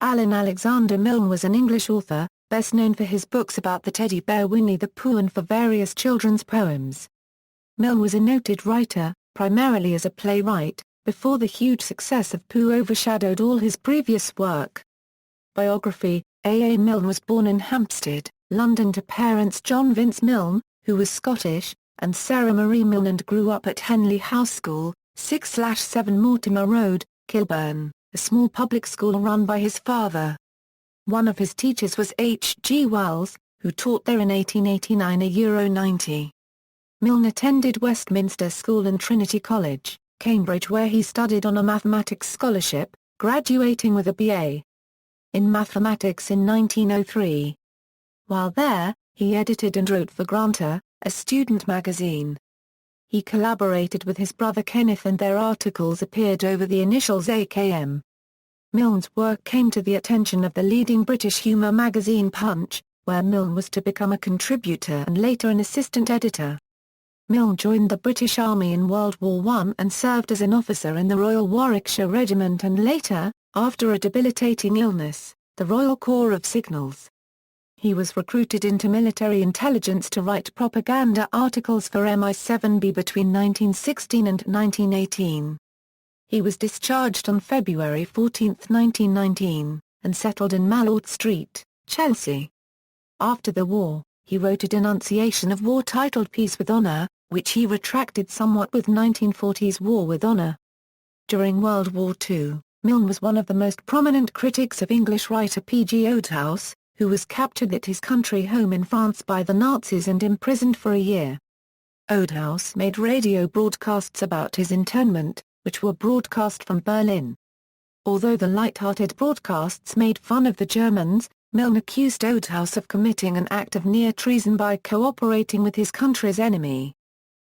Alexander Milne was an English author, best known for his books about the teddy bear Winnie-the-Pooh and for various children's poems. Milne was a noted writer, primarily as a playwright, before the huge success of Pooh overshadowed all his previous work. Biography: Milne was born in Hampstead, London to parents John Vince Milne, who was Scottish, and Sarah Marie Milne, and grew up at Henley House School, 6/7 Mortimer Road, Kilburn, a small public school run by his father. One of his teachers was H. G. Wells, who taught there in 1889 90. Milne attended Westminster School and Trinity College, Cambridge, where he studied on a mathematics scholarship, graduating with a B.A. in mathematics in 1903. While there, he edited and wrote for Granta, a student magazine. He collaborated with his brother Kenneth, and their articles appeared over the initials AKM. Milne's work came to the attention of the leading British humour magazine Punch, where Milne was to become a contributor and later an assistant editor. Milne joined the British Army in World War I and served as an officer in the Royal Warwickshire Regiment and later, after a debilitating illness, the Royal Corps of Signals. He was recruited into military intelligence to write propaganda articles for MI7B between 1916 and 1918. He was discharged on February 14, 1919, and settled in Mallord Street, Chelsea. After the war, he wrote a denunciation of war titled Peace with Honour, which he retracted somewhat with 1940's War with Honour. During World War II, Milne was one of the most prominent critics of English writer P.G. Wodehouse, who was captured at his country home in France by the Nazis and imprisoned for a year. Wodehouse made radio broadcasts about his internment, which were broadcast from Berlin. Although the light-hearted broadcasts made fun of the Germans, Milne accused Wodehouse of committing an act of near treason by cooperating with his country's enemy.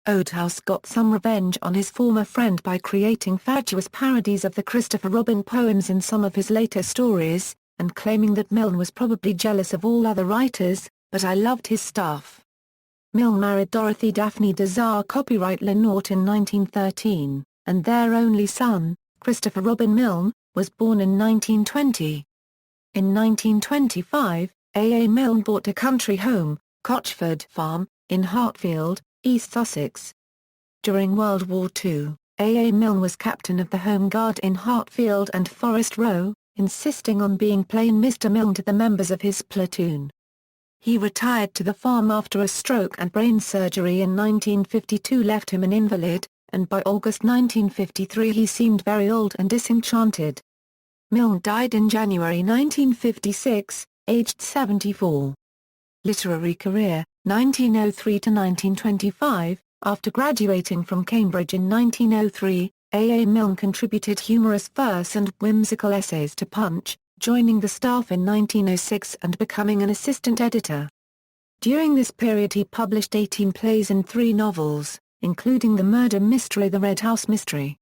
Wodehouse got some revenge on his former friend by creating fatuous parodies of the Christopher Robin poems in some of his later stories, and claiming that Milne was probably jealous of all other writers, but I loved his stuff. Milne married Dorothy Daphne de Czar copyright Lenort in 1913, and their only son, Christopher Robin Milne, was born in 1920. In 1925, A. Milne bought a country home, Cochford Farm, in Hartfield, East Sussex. During World War II, A. Milne was captain of the Home Guard in Hartfield and Forest Row, insisting on being plain Mr. Milne to the members of his platoon. He retired to the farm after a stroke and brain surgery in 1952 left him an invalid, and by August 1953 he seemed very old and disenchanted. Milne died in January 1956, aged 74. Literary career, 1903 to 1925. After graduating from Cambridge in 1903, A. Milne contributed humorous verse and whimsical essays to Punch, joining the staff in 1906 and becoming an assistant editor. During this period he published 18 plays and 3 novels, including the murder mystery The Red House Mystery.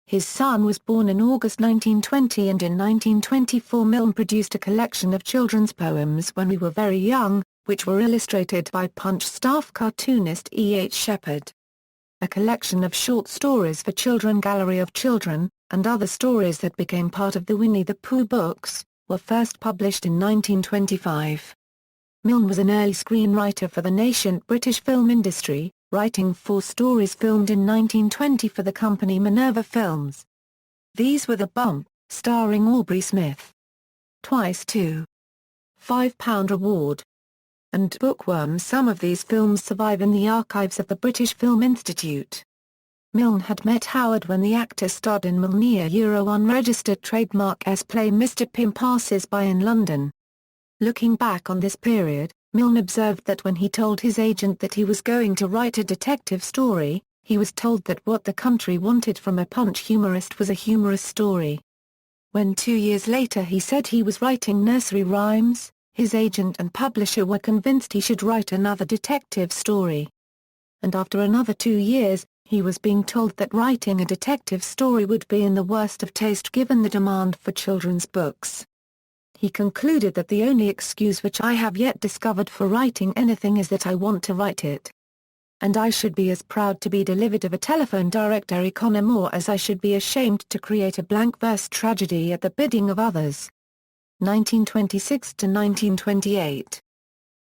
His son was born in August 1920, and in 1924 Milne produced a collection of children's poems When We Were Very Young, which were illustrated by Punch staff cartoonist E. H. Shepard. A collection of short stories for children Gallery of Children, and other stories that became part of the Winnie-the-Pooh books, were first published in 1925. Milne was an early screenwriter for the nascent British film industry, writing 4 stories filmed in 1920 for the company Minerva Films. These were The Bump, starring Aubrey Smith, Twice Two, £5 Reward, and Bookworm. Some of these films survive in the archives of the British Film Institute. Milne had met Howard when the actor starred in Milne's unregistered trademark play Mr. Pym Passes By in London. Looking back on this period, Milne observed that when he told his agent that he was going to write a detective story, he was told that what the country wanted from a Punch humorist was a humorous story. When 2 years later he said he was writing nursery rhymes, his agent and publisher were convinced he should write another detective story. And after another 2 years, he was being told that writing a detective story would be in the worst of taste given the demand for children's books. He concluded that the only excuse which I have yet discovered for writing anything is that I want to write it. And I should be as proud to be delivered of a telephone directory Connor Moore as I should be ashamed to create a blank verse tragedy at the bidding of others. 1926–1928.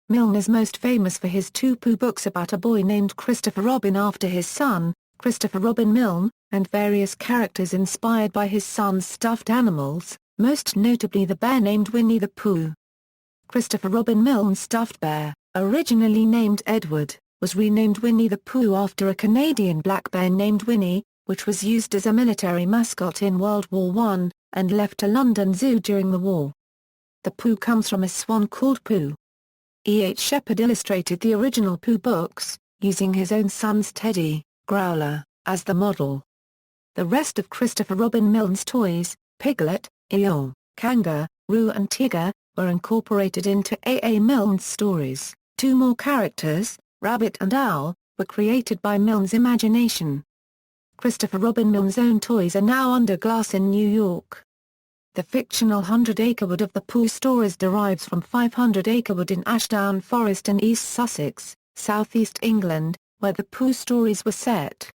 Milne is most famous for his two Pooh books about a boy named Christopher Robin after his son, Christopher Robin Milne, and various characters inspired by his son's stuffed animals, most notably the bear named Winnie-the-Pooh. Christopher Robin Milne's stuffed bear, originally named Edward, was renamed Winnie-the-Pooh after a Canadian black bear named Winnie, which was used as a military mascot in World War I, and left to London Zoo during the war. The Pooh comes from a swan called Pooh. E. H. Shepard illustrated the original Pooh books, using his own son's teddy, Growler, as the model. The rest of Christopher Robin Milne's toys, Piglet, Eeyore, Kanga, Roo and Tigger, were incorporated into A. A. Milne's stories. Two more characters, Rabbit and Owl, were created by Milne's imagination. Christopher Robin Milne's own toys are now under glass in New York. The fictional 100-acre wood of the Pooh stories derives from 500-acre wood in Ashdown Forest in East Sussex, southeast England, where the Pooh stories were set.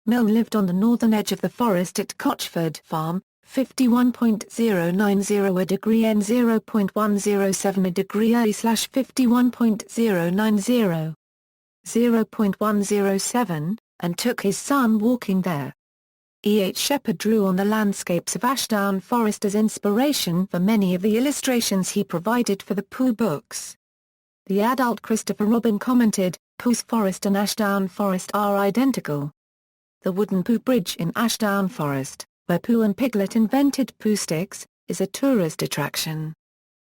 Milne lived on the northern edge of the forest at Cochford Farm, 51.090 a degree N 0.107 a degree A/51.090. 0.107, and took his son walking there. E. H. Shepard drew on the landscapes of Ashdown Forest as inspiration for many of the illustrations he provided for the Pooh books. The adult Christopher Robin commented, "Pooh's Forest and Ashdown Forest are identical." The wooden Pooh Bridge in Ashdown Forest, where Pooh and Piglet invented Pooh sticks, is a tourist attraction.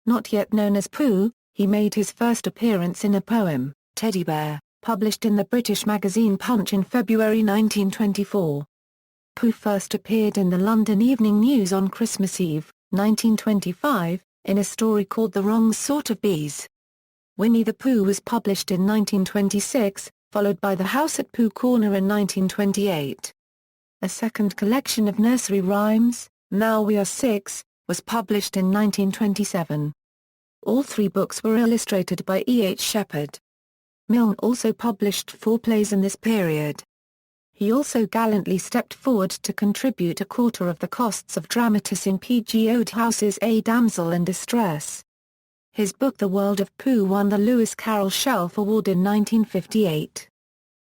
Not yet known as Pooh, he made his first appearance in a poem, Teddy Bear, published in the British magazine Punch in February 1924. Pooh first appeared in the London Evening News on Christmas Eve, 1925, in a story called The Wrong Sort of Bees. Winnie-the-Pooh was published in 1926, followed by The House at Pooh Corner in 1928. A second collection of nursery rhymes, Now We Are Six, was published in 1927. All three books were illustrated by E. H. Shepard. Milne also published 4 plays in this period. He also gallantly stepped forward to contribute a quarter of the costs of dramatising P.G. Wodehouse's A Damsel in Distress. His book The World of Pooh won the Lewis Carroll Shelf Award in 1958.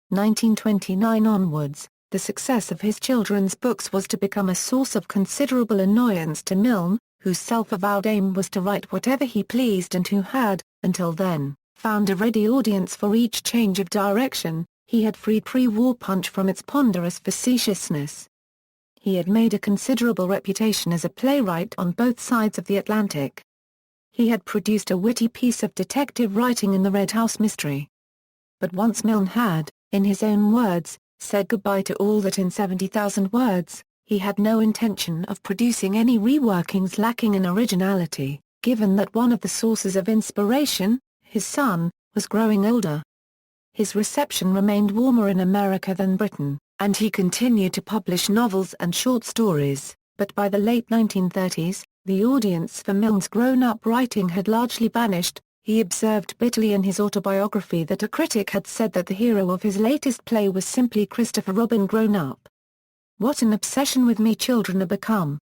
1929 onwards, the success of his children's books was to become a source of considerable annoyance to Milne, whose self-avowed aim was to write whatever he pleased and who had, until then, found a ready audience for each change of direction. He had freed pre-war Punch from its ponderous facetiousness. He had made a considerable reputation as a playwright on both sides of the Atlantic. He had produced a witty piece of detective writing in the Red House mystery. But once Milne had, in his own words, said goodbye to all that in 70,000 words, he had no intention of producing any reworkings lacking in originality, given that one of the sources of inspiration, his son, was growing older. His reception remained warmer in America than Britain, and he continued to publish novels and short stories, but by the late 1930s, the audience for Milne's grown-up writing had largely vanished. He observed bitterly in his autobiography that a critic had said that the hero of his latest play was simply Christopher Robin grown up. What an obsession with me children have become.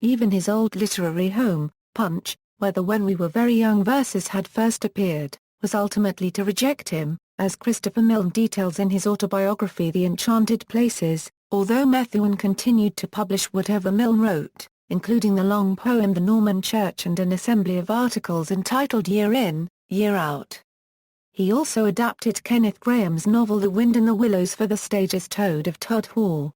Even his old literary home, Punch, where the When We Were Very Young verses had first appeared, was ultimately to reject him, as Christopher Milne details in his autobiography The Enchanted Places, although Methuen continued to publish whatever Milne wrote, including the long poem The Norman Church and an assembly of articles entitled Year In, Year Out. He also adapted Kenneth Grahame's novel The Wind in the Willows for the stage as Toad of Todd Hall.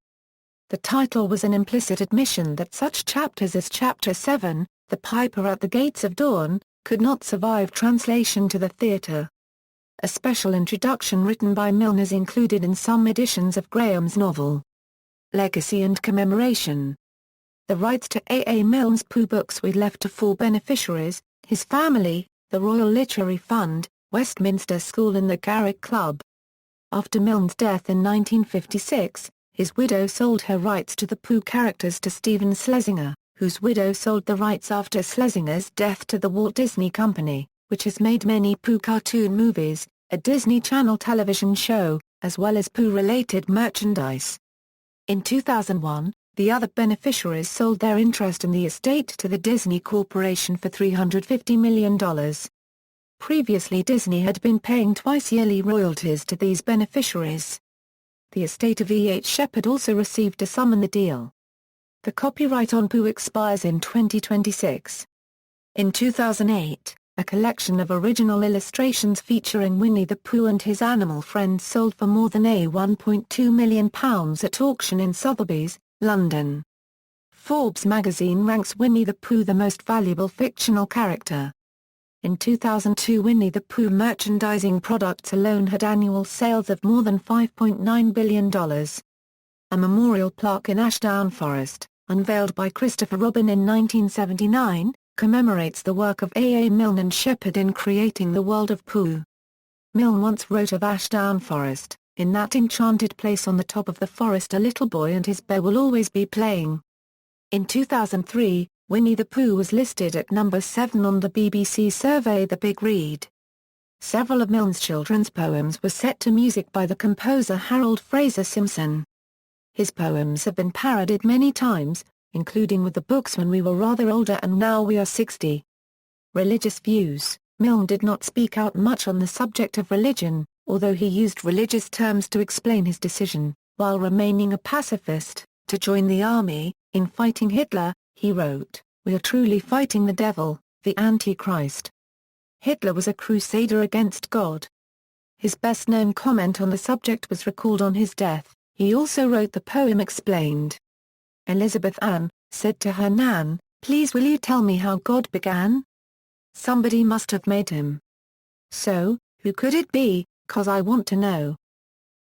The title was an implicit admission that such chapters as Chapter 7, The Piper at the Gates of Dawn, could not survive translation to the theatre. A special introduction written by Milne is included in some editions of Grahame's novel. Legacy and Commemoration. The rights to A. A. Milne's Pooh books were left to 4 beneficiaries: his family, the Royal Literary Fund, Westminster School and the Garrick Club. After Milne's death in 1956, his widow sold her rights to the Pooh characters to Stephen Schlesinger, whose widow sold the rights after Schlesinger's death to the Walt Disney Company, which has made many Pooh cartoon movies, a Disney Channel television show, as well as Pooh-related merchandise. In 2001, The other beneficiaries sold their interest in the estate to the Disney Corporation for $350 million. Previously Disney had been paying twice-yearly royalties to these beneficiaries. The estate of E. H. Shepard also received a sum in the deal. The copyright on Pooh expires in 2026. In 2008, a collection of original illustrations featuring Winnie-the-Pooh and his animal friends sold for more than £1.2 million at auction in Sotheby's, London. Forbes magazine ranks Winnie-the-Pooh the most valuable fictional character. In 2002, Winnie-the-Pooh merchandising products alone had annual sales of more than $5.9 billion. A memorial plaque in Ashdown Forest, unveiled by Christopher Robin in 1979, commemorates the work of A. Milne and Shepard in creating the world of Pooh. Milne once wrote of Ashdown Forest, "In that enchanted place on the top of the forest a little boy and his bear will always be playing." In 2003, Winnie-the-Pooh was listed at number 7 on the BBC survey The Big Read. Several of Milne's children's poems were set to music by the composer Harold Fraser Simpson. His poems have been parodied many times, including with the books When We Were Rather Older and Now We Are 60. Religious views. Milne did not speak out much on the subject of religion, although he used religious terms to explain his decision, while remaining a pacifist, to join the army. In fighting Hitler, he wrote, "We are truly fighting the devil, the Antichrist." Hitler was a crusader against God. His best-known comment on the subject was recalled on his death. He also wrote the poem Explained. Elizabeth Ann said to her nan, "Please will you tell me how God began? Somebody must have made him. So, who could it be, 'cause I want to know."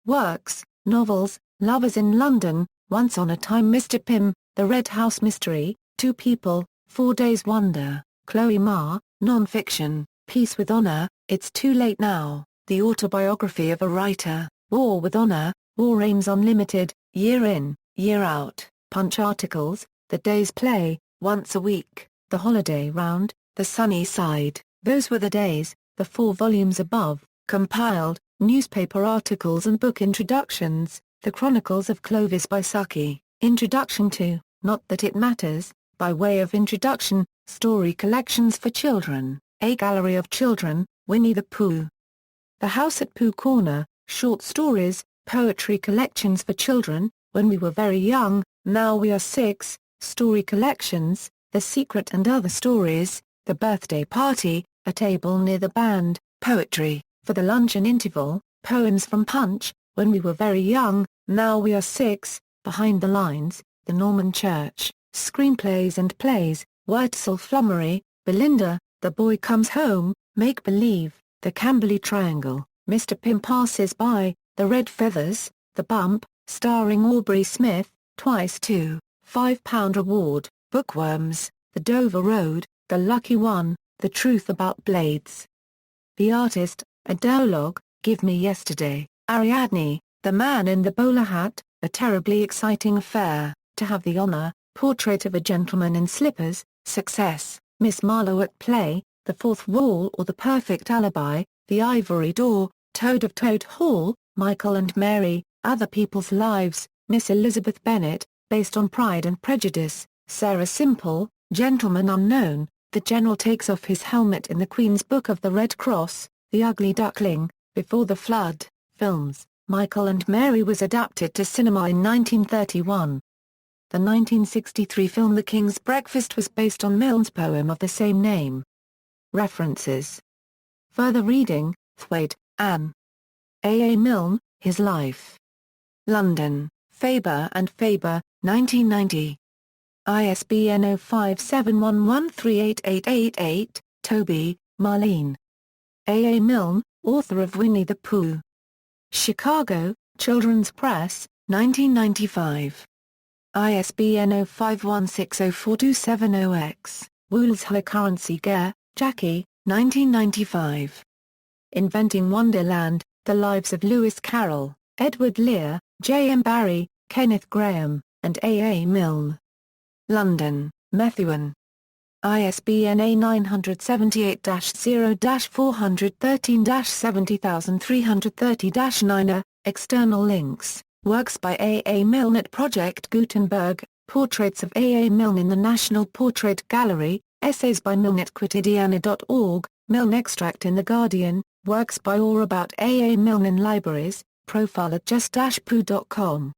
Works, novels, Lovers in London, Once on a Time Mr. Pym, The Red House Mystery, Two People, 4 Days Wonder, Chloe Ma, Non-Fiction, Peace with Honor, It's Too Late Now, The Autobiography of a Writer, War with Honor, War Aims Unlimited, Year In, Year Out, Punch articles, The Day's Play, Once a Week, The Holiday Round, The Sunny Side, Those Were the Days, the 4 volumes above, compiled, newspaper articles and book introductions, The Chronicles of Clovis by Saki, Introduction to, Not That It Matters, by way of introduction, Story Collections for Children, A Gallery of Children, Winnie-the-Pooh. The House at Pooh Corner, Short Stories, Poetry Collections for Children, When We Were Very Young, Now We Are 6, Story Collections, The Secret and Other Stories, The Birthday Party, A Table Near the Band, Poetry, For the Luncheon Interval, Poems from Punch, When We Were Very Young, Now We Are 6, Behind the Lines, The Norman Church, Screenplays and Plays, Wurtzel Flummery, Belinda, The Boy Comes Home, Make Believe, The Camberley Triangle, Mr. Pym Passes By, The Red Feathers, The Bump, starring Aubrey Smith, Twice 2, £5 Reward, Bookworms, The Dover Road, The Lucky One, The Truth About Blades. The Artist, A Dialogue, Give Me Yesterday, Ariadne, The Man in the Bowler Hat, A Terribly Exciting Affair, To Have the Honor, Portrait of a Gentleman in Slippers, Success, Miss Marlowe at Play, The Fourth Wall or The Perfect Alibi, The Ivory Door, Toad of Toad Hall, Michael and Mary, Other People's Lives, Miss Elizabeth Bennet, based on Pride and Prejudice, Sarah Simple, Gentleman Unknown, The General Takes Off His Helmet in the Queen's Book of the Red Cross, The Ugly Duckling, Before the Flood, Films, Michael and Mary was adapted to cinema in 1931. The 1963 film The King's Breakfast was based on Milne's poem of the same name. References. Further reading, Thwaite, Anne. A. Milne, His Life. London, Faber and Faber, 1990. ISBN 0571138888, Toby, Marlene. A. Milne, author of Winnie-the-Pooh. Chicago, Children's Press, 1995. ISBN 0516042770-X, Woolsey Currency Gare, Jackie, 1995. Inventing Wonderland, The Lives of Lewis Carroll, Edward Lear, J. M. Barrie, Kenneth Graham, and A. Milne. London, Methuen. ISBN A978-0-413-70330-9. External links, works by A. Milne at Project Gutenberg, Portraits of A. A. Milne in the National Portrait Gallery, essays by Milne at quotidiana.org, Milne extract in The Guardian, works by or about A. A. Milne in libraries, profile at just-pooh.com.